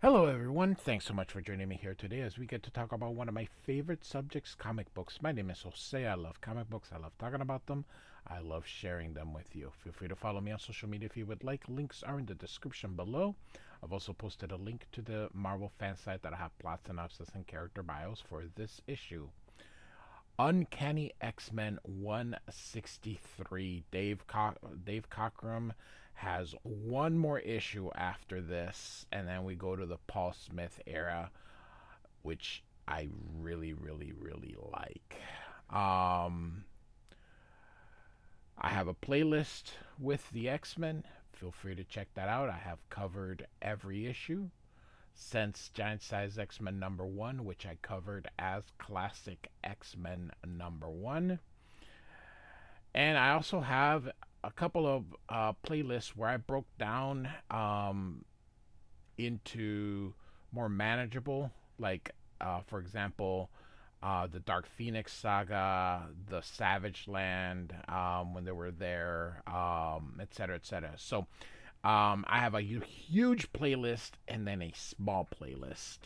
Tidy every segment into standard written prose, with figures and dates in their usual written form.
Hello, everyone. Thanks so much for joining me here today as we get to talk about one of my favorite subjects, comic books. My name is Jose. I love comic books. I love talking about them. I love sharing them with you. Feel free to follow me on social media if you would like. Links are in the description below. I've also posted a link to the Marvel fan site that I have plot synopsis and character bios for this issue. Uncanny X-Men 163. Dave Cockrum has one more issue after this, and then we go to the Paul Smith era, which I really, really, really like. I have a playlist with the X-Men. Feel free to check that out. I have covered every issue since Giant Size X-Men #1, which I covered as Classic X-Men #1. And I also have a couple of playlists where I broke down into more manageable, like, for example, the Dark Phoenix saga, the Savage Land, when they were there, etc., etc. So I have a huge playlist and then a small playlist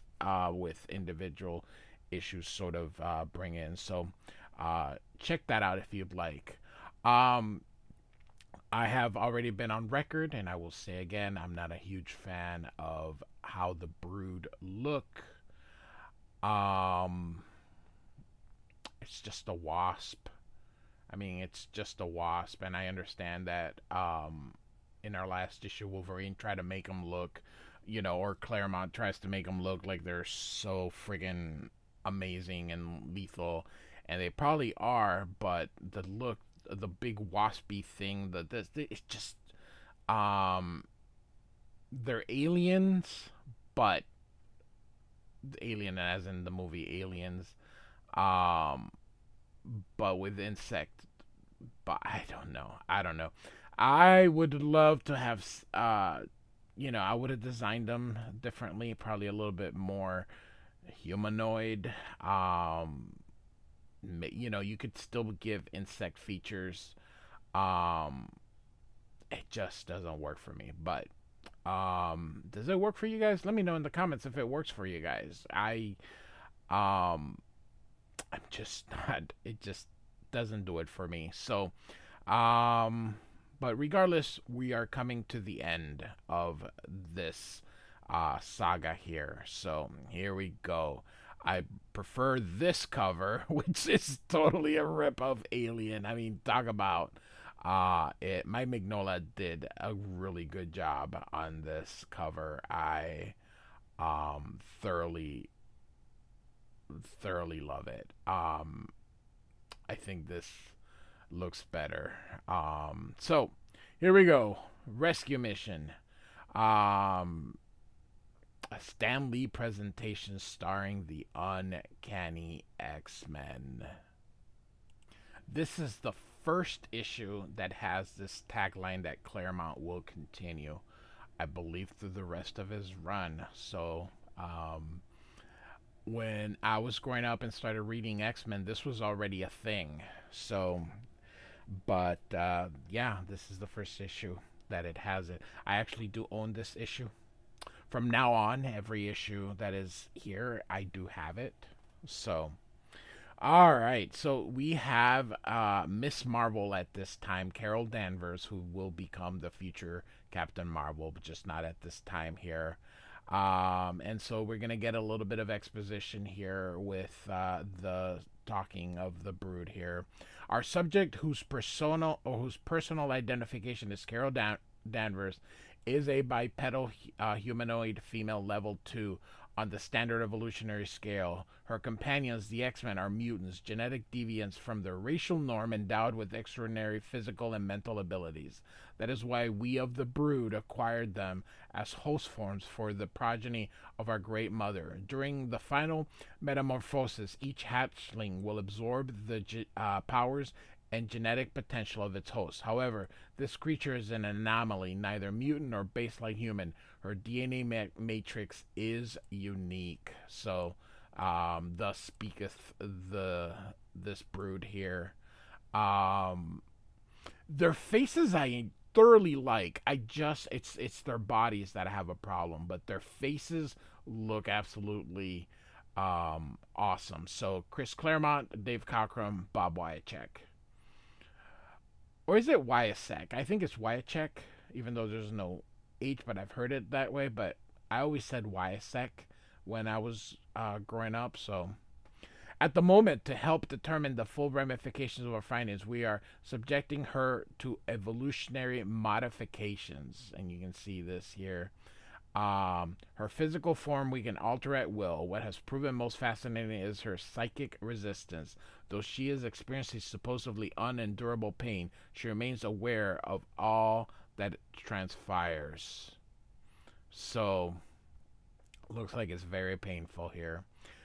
with individual issues sort of bring in. So check that out if you'd like. I have already been on record, and I will say again, I'm not a huge fan of how the Brood look. It's just a wasp. I mean, it's just a wasp, and I understand that in our last issue, Wolverine tried to make them look, or Claremont tries to make them look like they're so friggin' amazing and lethal, and they probably are, but the big waspy thing, it's just, they're aliens, but alien as in the movie Aliens, but with insect. But I don't know. I would love to have, I would have designed them differently, probably a little bit more humanoid. You could still give insect features. It just doesn't work for me. But does it work for you guys? Let me know in the comments if it works for you guys. I'm just not. It just doesn't do it for me. So, but regardless, we are coming to the end of this saga here. So here we go. I prefer this cover, which is totally a rip of Alien. I mean, talk about it. Mike Mignola did a really good job on this cover. I thoroughly love it. I think this looks better. So here we go. Rescue mission. A Stan Lee presentation starring the Uncanny X-Men. This is the first issue that has this tagline that Claremont will continue, I believe, through the rest of his run. So, when I was growing up and started reading X-Men, this was already a thing. So, but yeah, this is the first issue that it has it. I actually do own this issue. From now on, every issue that is here, I do have it. So, all right. So we have Miss Marvel at this time, Carol Danvers, who will become the future Captain Marvel, but just not at this time here. And so we're gonna get a little bit of exposition here with the talking of the Brood here. Our subject, whose personal identification is Carol Danvers, is a bipedal humanoid female level 2 on the standard evolutionary scale. Her companions, the X-Men, are mutants, genetic deviants from the racial norm, endowed with extraordinary physical and mental abilities. That is why we of the Brood acquired them as host forms for the progeny of our great mother. During the final metamorphosis, each hatchling will absorb the powers and genetic potential of its host. However, this creature is an anomaly, neither mutant nor baseline human. Her DNA matrix is unique. So, thus speaketh this Brood here. Their faces I thoroughly like. It's their bodies that have a problem, but their faces look absolutely awesome. So Chris Claremont, Dave Cockrum, Bob Wyacek. Or is it Wyacek? I think it's Wyacek, even though there's no H, but I've heard it that way. But I always said Wyacek when I was growing up. So at the moment, to help determine the full ramifications of our findings, we are subjecting her to evolutionary modifications. And you can see this here. Her physical form we can alter at will. What has proven most fascinating is her psychic resistance. Though she is experiencing supposedly unendurable pain, she remains aware of all that transpires. So, looks like it's very painful here.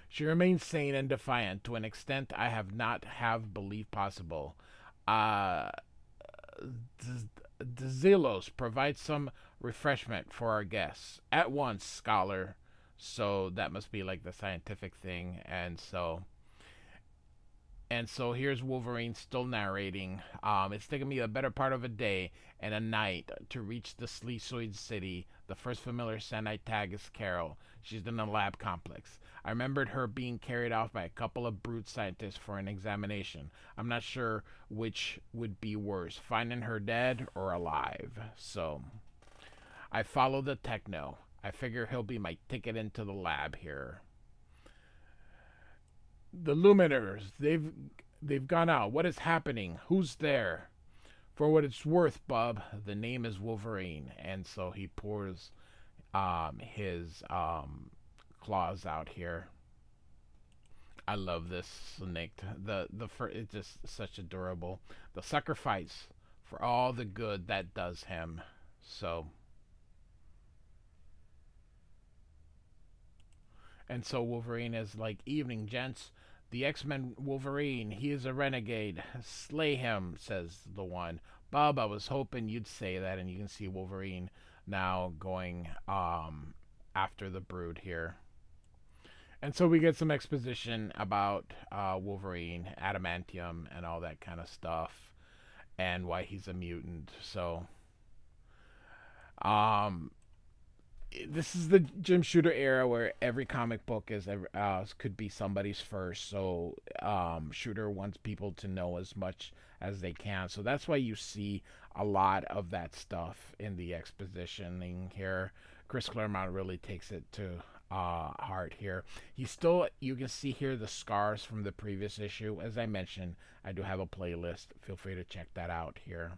She remains sane and defiant to an extent I have not have believed possible. Dzilos provides some refreshment for our guests. At once, scholar. So that must be like the scientific thing. And so here's Wolverine still narrating. It's taken me a better part of a day and a night to reach the Sleazoid city. The first familiar scent I tag is Carol. She's in the lab complex. I remembered her being carried off by a couple of brute scientists for an examination. I'm not sure which would be worse, finding her dead or alive. So I follow the techno. I figure he'll be my ticket into the lab here. The Luminers, they've gone out. What is happening? Who's there? For what it's worth, bub, the name is Wolverine. And so he pours his claws out here. I love this snake. It's just such adorable. The sacrifice for all the good that does him. So, and so Wolverine is like, evening, gents. The X-Men Wolverine, he is a renegade. Slay him, says the one. Bob, I was hoping you'd say that. And you can see Wolverine now going after the Brood here. And so we get some exposition about Wolverine, adamantium, and all that kind of stuff, and why he's a mutant. So, this is the Jim Shooter era where every comic book is could be somebody's first. So, Shooter wants people to know as much as they can. So that's why you see a lot of that stuff in the expositioning here. Chris Claremont really takes it to heart here. You can see here the scars from the previous issue. As I mentioned, I do have a playlist. Feel free to check that out here.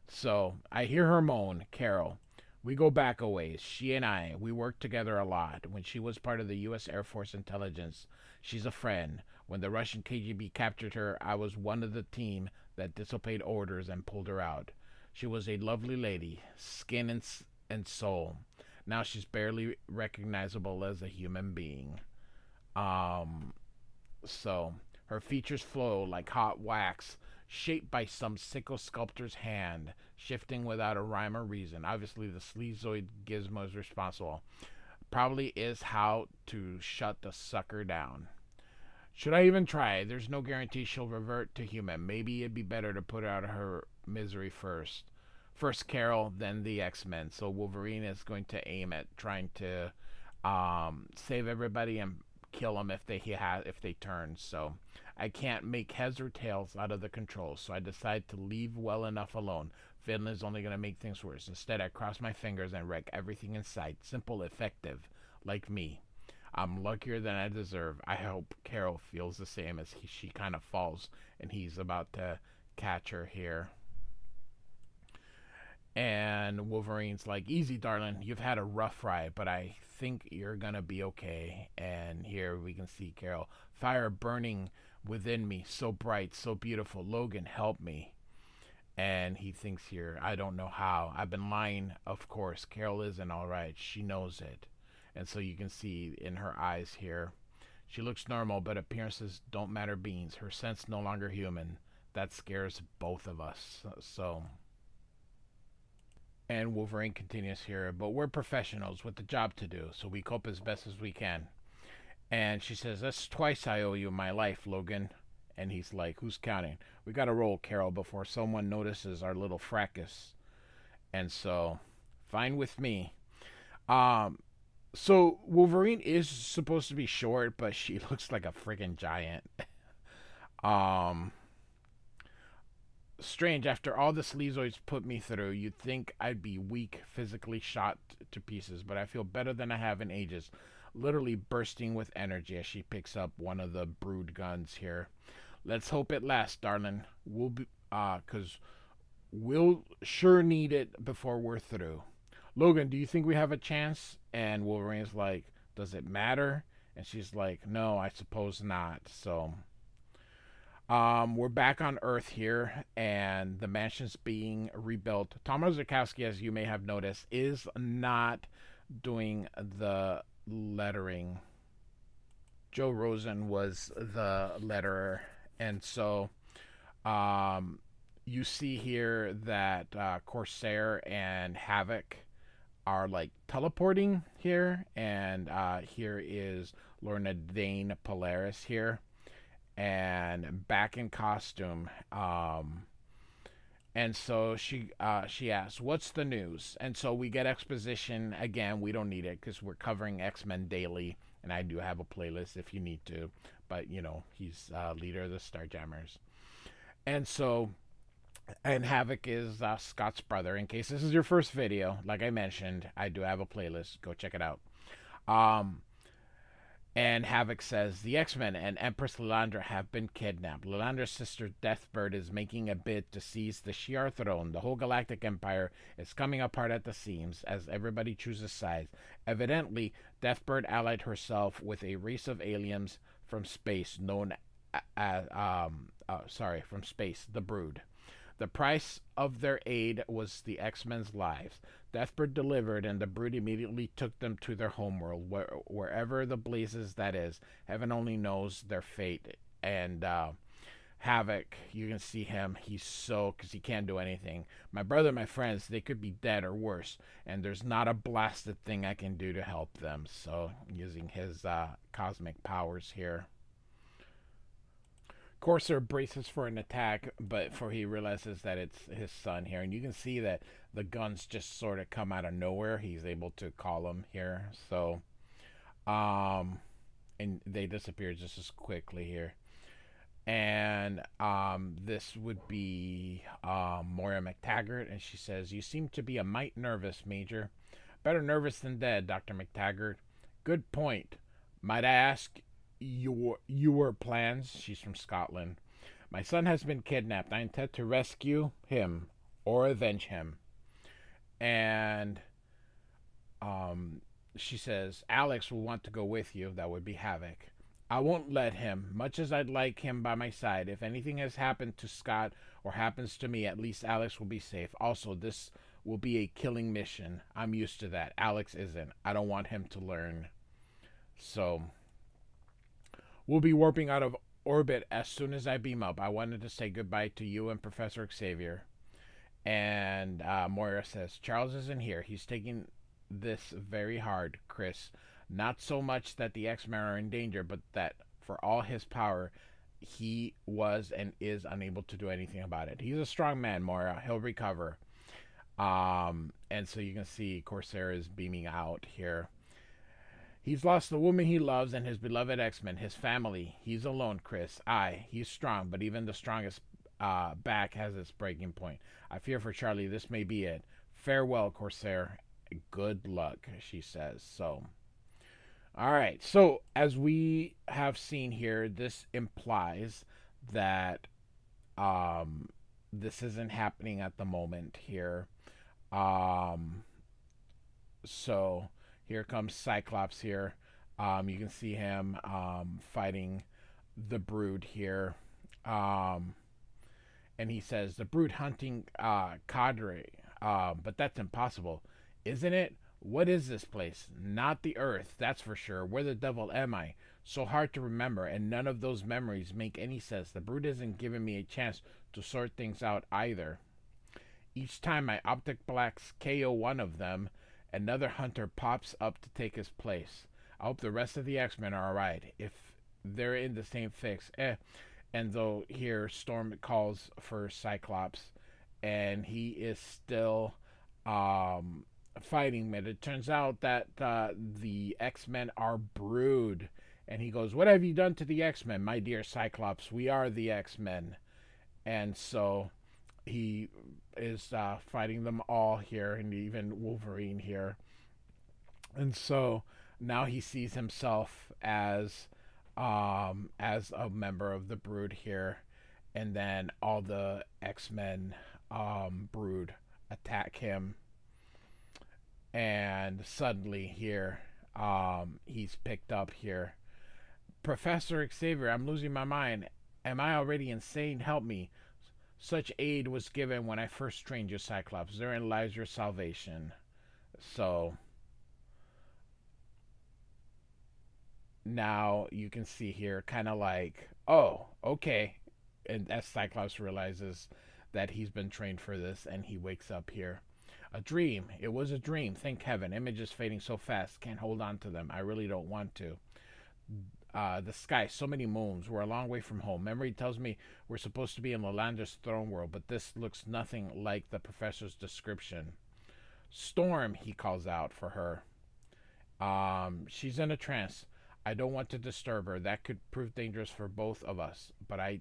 So I hear her moan, Carol. We go back a ways. She and I, we worked together a lot. When she was part of the U.S. Air Force intelligence, she's a friend. When the Russian KGB captured her, I was one of the team that disobeyed orders and pulled her out. She was a lovely lady, skin and soul. Now she's barely recognizable as a human being. So her features flow like hot wax, shaped by some sickle sculptor's hand, shifting without a rhyme or reason. Obviously, the Sleazoid gizmo is responsible. Probably is how to shut the sucker down. Should I even try? There's no guarantee she'll revert to human. Maybe it'd be better to put her out of her misery first. First Carol, then the X-Men. So Wolverine is going to aim at trying to save everybody and kill them if they turn. So I can't make heads or tails out of the controls. So I decide to leave well enough alone. Finland's only going to make things worse. Instead, I cross my fingers and wreck everything in sight. Simple, effective, like me. I'm luckier than I deserve. I hope Carol feels the same as she kind of falls and he's about to catch her here. And Wolverine's like, easy, darling. You've had a rough ride, but I think you're going to be okay. And here we can see Carol. Fire burning within me. So bright, so beautiful. Logan, help me. And he thinks here, I don't know how. I've been lying, of course. Carol isn't all right. She knows it. And so you can see in her eyes here. She looks normal, but appearances don't matter beans. Her sense no longer human. That scares both of us. So... And Wolverine continues here, but we're professionals with the job to do, so we cope as best as we can. And she says, that's twice I owe you my life, Logan. And he's like, who's counting? We gotta roll, Carol, before someone notices our little fracas. And so, fine with me. Um, so Wolverine is supposed to be short, but she looks like a friggin' giant. Um, Strange, after all the sleazoids put me through, you'd think I'd be weak, physically shot to pieces, but I feel better than I have in ages. Literally bursting with energy as she picks up one of the brood guns here. Let's hope it lasts, darling. We'll be, 'cause we'll sure need it before we're through. Logan, do you think we have a chance? And Wolverine's like, does it matter? And she's like, no, I suppose not. So, we're back on Earth here, and the mansion's being rebuilt. Tom Ozakowski, as you may have noticed, is not doing the lettering. Joe Rosen was the letterer, and so you see here that Corsair and Havoc are like teleporting here, and here is Lorna Dane Polaris here, and back in costume. And so she asks, "What's the news?" And so we get exposition again. We don't need it because we're covering X-Men daily, and I do have a playlist if you need to. But you know, he's leader of the Starjammers, and so. And Havoc is Scott's brother. In case this is your first video, like I mentioned, I do have a playlist. Go check it out. And Havoc says, the X-Men and Empress Lilandra have been kidnapped. Lilandra's sister Deathbird is making a bid to seize the Shi'ar throne. The whole Galactic Empire is coming apart at the seams as everybody chooses sides. Evidently, Deathbird allied herself with a race of aliens from space known as, from space, the Brood. The price of their aid was the X-Men's lives. Deathbird delivered, and the Brood immediately took them to their homeworld, wherever the blazes that is. Heaven only knows their fate. And Havoc, you can see him. He's so, because he can't do anything. My brother, my friends, they could be dead or worse, and there's not a blasted thing I can do to help them. So, using his cosmic powers here. Corsair braces for an attack, but before he realizes that it's his son here, and you can see that the guns just sort of come out of nowhere. He's able to call them here, so and they disappear just as quickly here. And this would be Moira McTaggart, and she says, "You seem to be a mite nervous, Major. Better nervous than dead, Dr. McTaggart. Good point. Might I ask your plans?" She's from Scotland. "My son has been kidnapped. I intend to rescue him or avenge him." And she says, "Alex will want to go with you." That would be Havoc. "I won't let him, much as I'd like him by my side. If anything has happened to Scott or happens to me, at least Alex will be safe. Also, this will be a killing mission. I'm used to that. Alex isn't. I don't want him to learn." So we'll be warping out of orbit as soon as I beam up. I wanted to say goodbye to you and Professor Xavier. And Moira says, "Charles isn't here. He's taking this very hard, Chris. Not so much that the X-Men are in danger, but that for all his power, he was and is unable to do anything about it. He's a strong man, Moira. He'll recover." And so you can see Corsair is beaming out here. "He's lost the woman he loves and his beloved X-Men, his family. He's alone, Chris. Aye, he's strong, but even the strongest back has its breaking point. I fear for Charlie this may be it. Farewell, Corsair. Good luck," she says. So, all right. So, as we have seen here, this implies that this isn't happening at the moment here. So here comes Cyclops here. You can see him fighting the Brood here. And he says, "The Brood hunting cadre. But that's impossible. Isn't it? What is this place? Not the Earth, that's for sure. Where the devil am I? So hard to remember, and none of those memories make any sense. The Brood isn't giving me a chance to sort things out either. Each time my optic blacks KO one of them, another hunter pops up to take his place. I hope the rest of the X-Men are alright. If they're in the same fix, And though here Storm calls for Cyclops, and he is still um, fighting it. It turns out that the X-Men are Brood. And he goes, "What have you done to the X-Men, my dear Cyclops? We are the X-Men." And so he is fighting them all here, and even Wolverine here. And so now he sees himself as a member of the Brood here, and then all the X-Men Brood attack him, and suddenly here he's picked up here. "Professor Xavier, I'm losing my mind. Am I already insane? Help me. Such aid was given when I first trained you, Cyclops. Therein lies your salvation." So now you can see here, kind of like, oh, okay. And as Cyclops realizes that he's been trained for this, and he wakes up here. "A dream. It was a dream. Thank heaven. Images fading so fast. Can't hold on to them. I really don't want to. The sky, so many moons. We're a long way from home. Memory tells me we're supposed to be in Lalandra's throne world, but this looks nothing like the professor's description." "Storm," he calls out for her. She's in a trance. I don't want to disturb her. That could prove dangerous for both of us. But I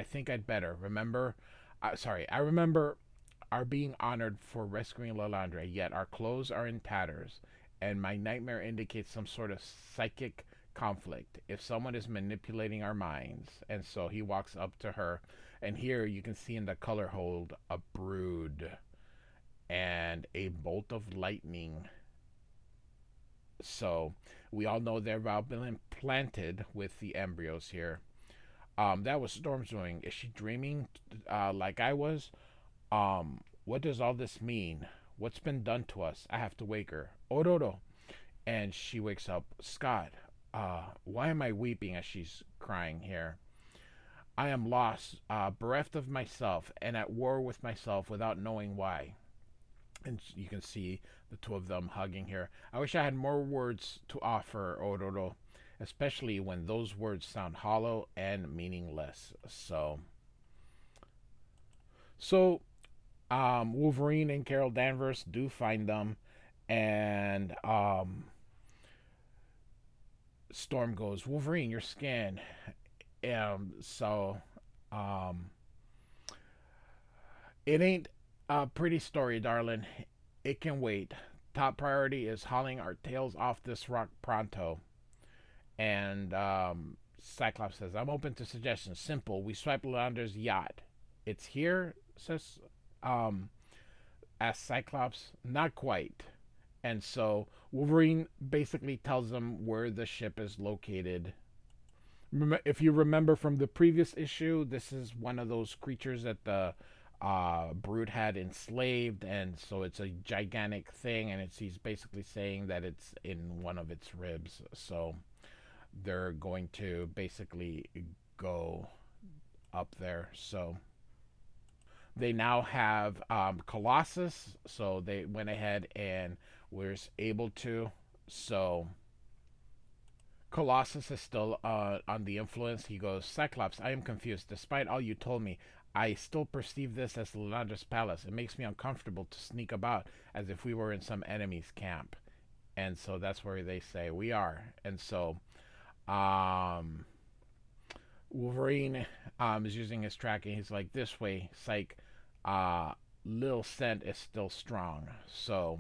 think I'd better remember. I remember our being honored for rescuing Lalandra. Yet our clothes are in tatters, and my nightmare indicates some sort of psychic conflict. If someone is manipulating our minds." And so he walks up to her, and here you can see in the color hold a Brood and a bolt of lightning. So we all know they've all been implanted with the embryos here. That was Storm's doing. Is she dreaming like I was? What does all this mean? What's been done to us? I have to wake her. Ororo. And she wakes up. "Scott, why am I weeping?" as she's crying here. "I am lost, bereft of myself, and at war with myself without knowing why." And you can see the two of them hugging here. "I wish I had more words to offer, Ororo, especially when those words sound hollow and meaningless." So Wolverine and Carol Danvers do find them, and Storm goes, "Wolverine, your skin." So it ain't a pretty story, darling. It can wait. Top priority is hauling our tails off this rock pronto. And Cyclops says, "I'm open to suggestions. Simple. We swipe Lalandra's yacht. It's here," says as Cyclops. "Not quite." And so Wolverine basically tells them where the ship is located. If you remember from the previous issue, this is one of those creatures that the Brood had enslaved, and so it's a gigantic thing, and he's basically saying that it's in one of its ribs. So they're going to basically go up there. So they now have Colossus, so they went ahead and was able to. So Colossus is still on the influence. He goes, "Cyclops, I am confused. Despite all you told me, I still perceive this as Lalandra's palace. It makes me uncomfortable to sneak about as if we were in some enemy's camp." And so that's where they say we are. And so Wolverine is using his tracking. He's like, "This way, Psych. Lil Scent is still strong." So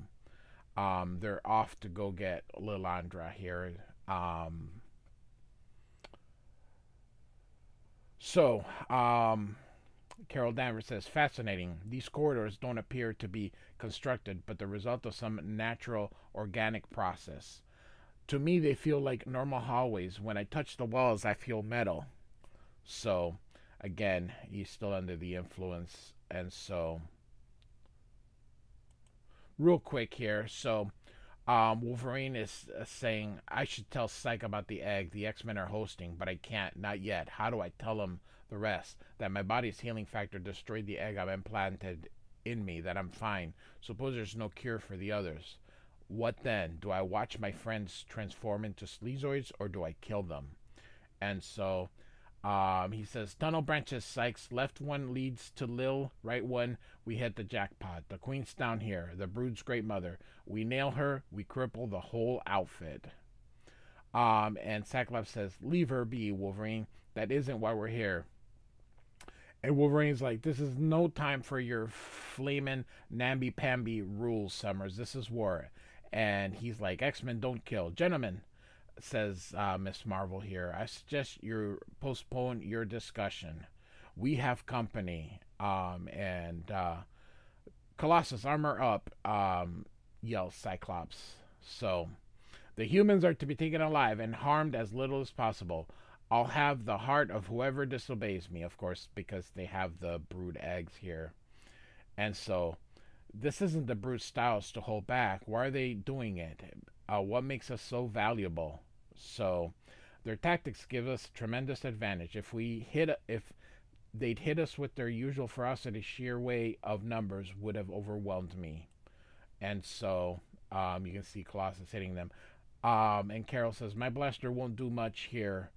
they're off to go get Lilandra here. So Carol Danvers says, "Fascinating. These corridors don't appear to be constructed, but the result of some natural organic process. To me, they feel like normal hallways. When I touch the walls, I feel metal." So again, he's still under the influence. And so real quick here, so Wolverine is saying, "I should tell Psych about the egg the X-Men are hosting, but I can't, not yet. How do I tell him the rest? That my body's healing factor destroyed the egg I've implanted in me, that I'm fine. Suppose there's no cure for the others. What then? Do I watch my friends transform into sleazoids, or do I kill them?" And so He says, tunnel branches, Sykes. Left one leads to Lil. Right one, we hit the jackpot. The queen's down here. The brood's great mother. We nail her. We cripple the whole outfit. And Cyclops says, leave her be, Wolverine. That isn't why we're here. And Wolverine's like, this is no time for your flamin' namby-pamby rules, Summers. This is war. And he's like, X-Men don't kill. Gentlemen, says Miss Marvel here, I suggest you postpone your discussion. We have company. And Colossus, armor up, yells Cyclops. So, the humans are to be taken alive and harmed as little as possible. I'll have the heart of whoever disobeys me, of course, because they have the brood eggs here. And so, this isn't the brood styles to hold back. Why are they doing it? What makes us so valuable? So, their tactics give us tremendous advantage. If they'd hit us with their usual ferocity, sheer weight of numbers would have overwhelmed me. And so, you can see Colossus hitting them. And Carol says, my blaster won't do much here.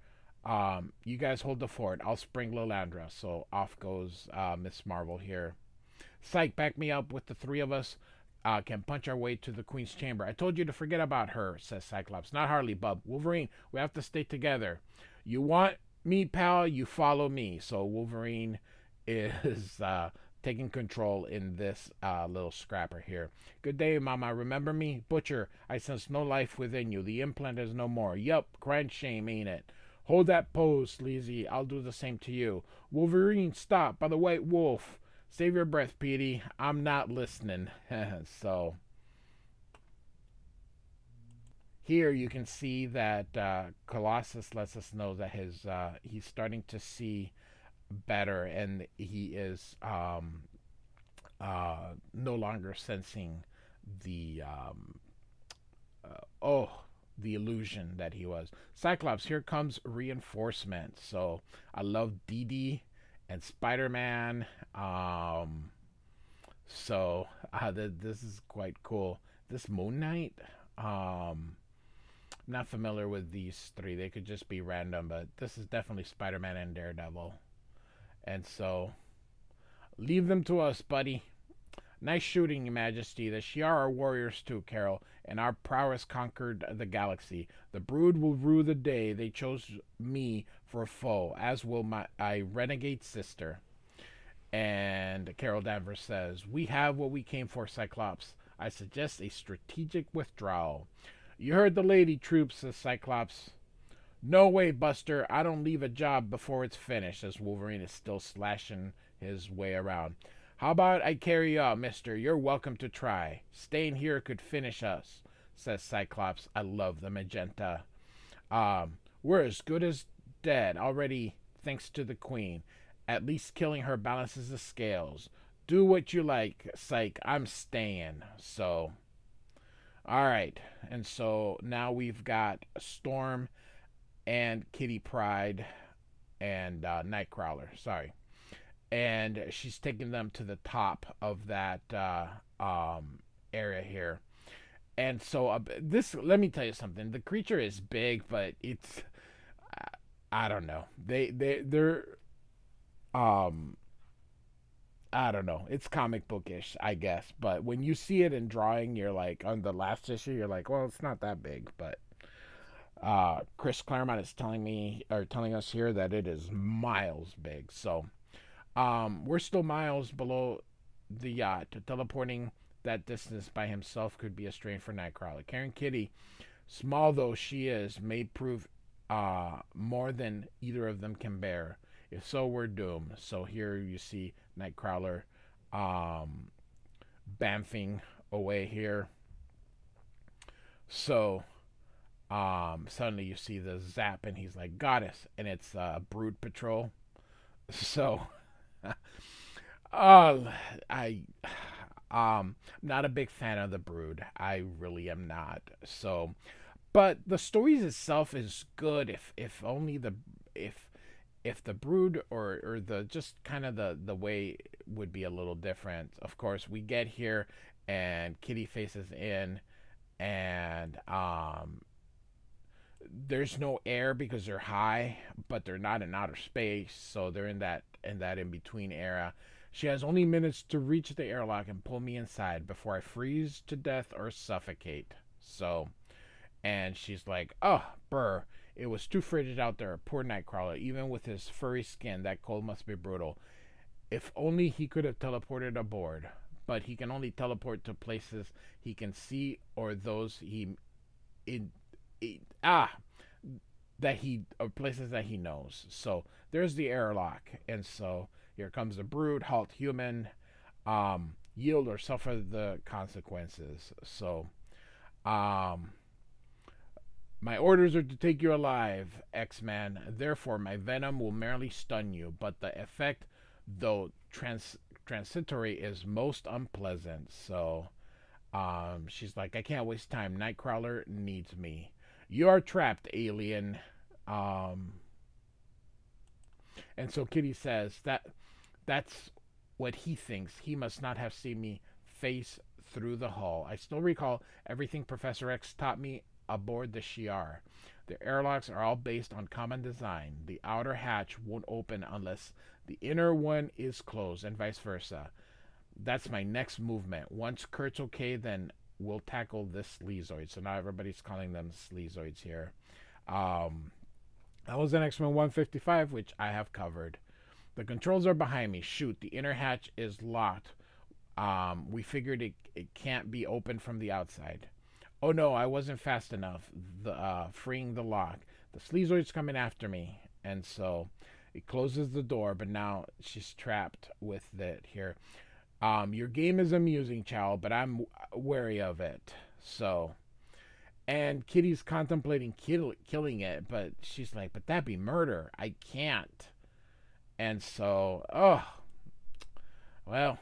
You guys hold the fort. I'll spring Lilandra. So off goes Miss Marvel here. Psych, back me up with the three of us. Can punch our way to the Queen's chamber. I told you to forget about her, says Cyclops. Not hardly, bub. Wolverine, we have to stay together. You want me, pal? You follow me. So Wolverine is taking control in this little scrapper here. Good day, Mama. Remember me? Butcher, I sense no life within you. The implant is no more. Yup, grand shame, ain't it? Hold that pose, sleazy. I'll do the same to you. Wolverine, stop by the White Wolf. Save your breath, Petey. I'm not listening. So, here you can see that Colossus lets us know that he's starting to see better, and he is no longer sensing the the illusion that he was. Cyclops, here comes reinforcement. So I love Dee and Spider-Man. This is quite cool. This Moon Knight, I'm not familiar with these three. They could just be random, but this is definitely Spider-Man and Daredevil. And so, leave them to us, buddy. Nice shooting, Your Majesty. The Shi'ar are warriors too, Carol, and our prowess conquered the galaxy. The brood will rue the day they chose me for a foe, as will my renegade sister. And Carol Danvers says, we have what we came for, Cyclops. I suggest a strategic withdrawal. You heard the lady, troops, says Cyclops. No way, Buster. I don't leave a job before it's finished, as Wolverine is still slashing his way around. How about I carry you out, mister? You're welcome to try. Staying here could finish us, says Cyclops. I love the magenta. We're as good as dead already, thanks to the Queen. At least killing her balances the scales. Do what you like, Psych. I'm staying. So, alright. And so now we've got Storm and Kitty Pryde and Nightcrawler. Sorry. And she's taking them to the top of that area here. And so let me tell you something. The creature is big, but it's I don't know. They're I don't know. It's comic bookish, I guess. But when you see it in drawing, you're like, on the last issue, you're like, well, it's not that big. But Chris Claremont is telling us here that it is miles big. So we're still miles below the yacht. Teleporting that distance by himself could be a strain for Nightcrawler. Carrying Kitty, small though she is, may prove more than either of them can bear. If so, we're doomed. So here you see Nightcrawler bamfing away here. So suddenly you see the zap, and he's like, "Goddess," and it's Brood Patrol. So I'm not a big fan of the Brood. I really am not. So, but the stories itself is good. If only if the Brood or the just kind of the way would be a little different. Of course, we get here and Kitty faces in, and there's no air because they're high, but they're not in outer space, so they're in that in between era. She has only minutes to reach the airlock and pull me inside before I freeze to death or suffocate. So, and she's like, "Oh, brr, it was too frigid out there. Poor Nightcrawler. Even with his furry skin, that cold must be brutal. If only he could have teleported aboard. But he can only teleport to places he can see or those he in, ah that he or places that he knows. So there's the airlock, and so here comes the brood. Halt, human. Yield or suffer the consequences. So, um, my orders are to take you alive, X-Man. Therefore, my venom will merely stun you, but the effect, though transitory, is most unpleasant. So, she's like, I can't waste time. Nightcrawler needs me. You are trapped, alien. Um, and so Kitty says that's what he thinks. He must not have seen me face through the hull. I still recall everything Professor X taught me aboard the Shi'ar. The airlocks are all based on common design. The outer hatch won't open unless the inner one is closed, and vice versa. That's my next movement. Once Kurt's okay, then we'll tackle this sleazoid. So now everybody's calling them sleazoids here. That was an X-Men 155, which I have covered. The controls are behind me. Shoot, the inner hatch is locked. We figured it can't be opened from the outside. Oh no, I wasn't fast enough. Freeing the lock. The sleazoid's coming after me. And so it closes the door, but now she's trapped with it here. Your game is amusing, child, but I'm wary of it. So, and Kitty's contemplating killing it, but she's like, but that'd be murder. I can't. And so, well,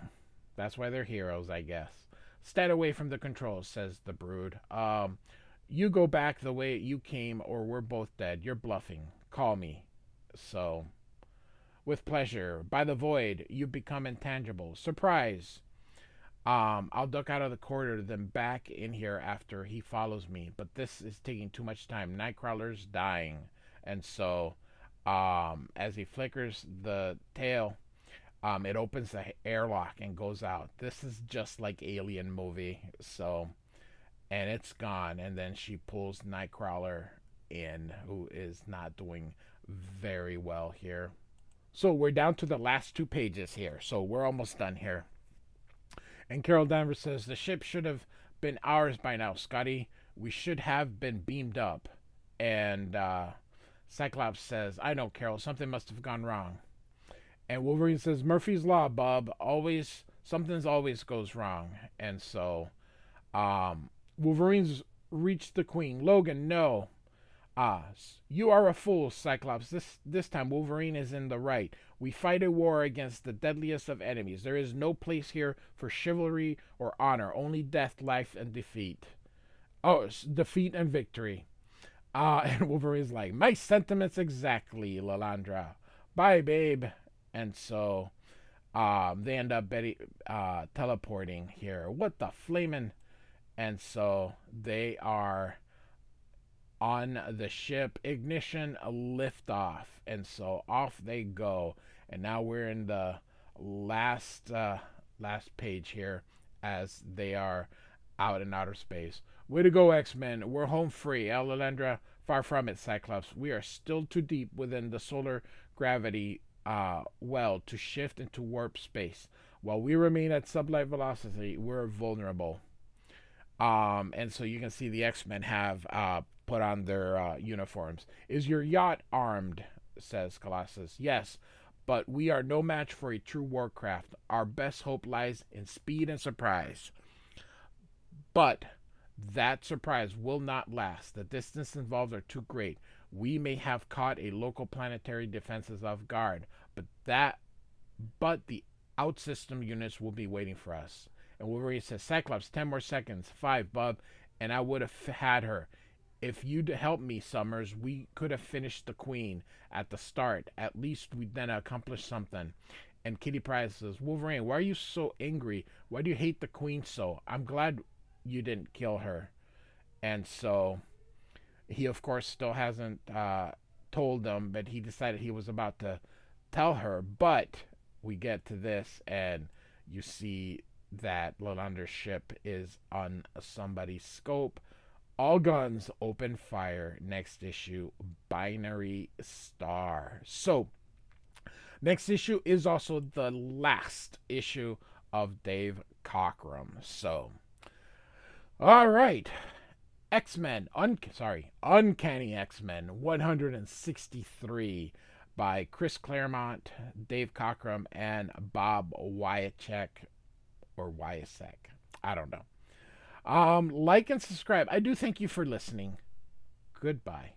that's why they're heroes, I guess. Stand away from the controls, says the brood. You go back the way you came, or we're both dead. You're bluffing. Call me. So, with pleasure. By the void, you become intangible. Surprise. I'll duck out of the corridor, then back in here after he follows me. But this is taking too much time. Nightcrawler's dying. And so, as he flickers the tail, it opens the airlock and goes out. This is just like Alien movie. So, and it's gone. And then she pulls Nightcrawler in, who is not doing very well here. So we're down to the last 2 pages here. So we're almost done here. And Carol Danvers says, the ship should have been ours by now, Scotty. We should have been beamed up. And Cyclops says, I know, Carol. Something must have gone wrong. And Wolverine says, Murphy's Law, bub. Something's always goes wrong. And so Wolverine's reached the Queen. Logan, no. You are a fool, Cyclops. This time Wolverine is in the right. We fight a war against the deadliest of enemies. There is no place here for chivalry or honor. Only death, life, and defeat. Oh, defeat and victory. And Wolverine's like, my sentiments exactly, Lalandra. Bye, babe. And so they end up teleporting here. What the flamin'? And so they are on the ship. Ignition, liftoff. And so off they go. And now we're in the last page here as they are out in outer space. Way to go, X-Men. We're home free. Alalendra, far from it, Cyclops. We are still too deep within the solar gravity well to shift into warp space. While we remain at sublight velocity, we're vulnerable. And so you can see the X-Men have put on their uniforms. Is your yacht armed? Says Colossus. Yes, but we are no match for a true warcraft. Our best hope lies in speed and surprise. But that surprise will not last. The distance involved are too great. We may have caught a local planetary defenses off guard, but the outsystem units will be waiting for us. And Wolverine says, Cyclops, 10 more seconds. 5, bub, and I would have had her. If you'd helped me, Summers, we could have finished the Queen at the start. At least we'd then accomplished something. And Kitty Pryde says, Wolverine, why are you so angry? Why do you hate the Queen so? I'm glad you didn't kill her. And so He, of course, still hasn't told them, but he decided he was about to tell her. But we get to this, and you see that Lalander's ship is on somebody's scope. All guns open fire. Next issue, binary star. So, next issue is also the last issue of Dave Cockrum. So, all right. Uncanny X-Men 163 by Chris Claremont, Dave Cockrum, and Bob Wyacek or Wyacek. I don't know. Like and subscribe. I do thank you for listening. Goodbye.